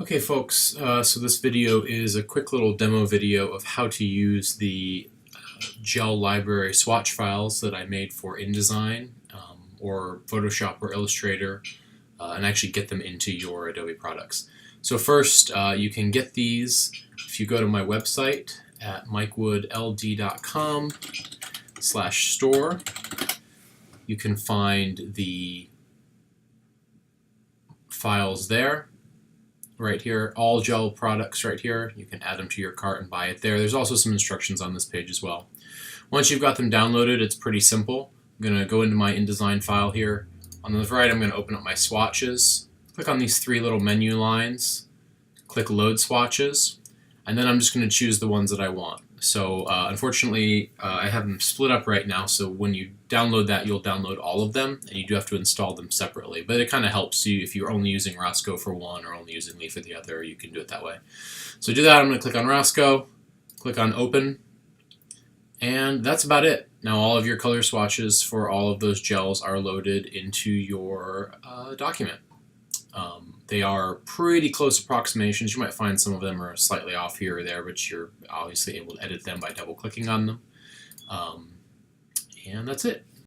Okay folks, so this video is a quick little demo video of how to use the gel library swatch files that I made for InDesign or Photoshop or Illustrator and actually get them into your Adobe products. So first, you can get these if you go to my website at mikewoodld.com/store. You can find the files there. Right here, all gel products right here. You can add them to your cart and buy it there. There's also some instructions on this page as well. Once you've got them downloaded, it's pretty simple. I'm going to go into my InDesign file here. On the right, I'm going to open up my swatches. Click on these three little menu lines. Click Load Swatches. And then I'm just going to choose the ones that I want. So unfortunately, I have them split up right now, so when you download that, you'll download all of them, and you do have to install them separately. But it kind of helps you if you're only using Rosco for one or only using Leaf for the other, you can do it that way. So to do that, I'm going to click on Rosco, click on Open, and that's about it. Now all of your color swatches for all of those gels are loaded into your document. They are pretty close approximations. You might find some of them are slightly off here or there, but you're obviously able to edit them by double-clicking on them. And that's it.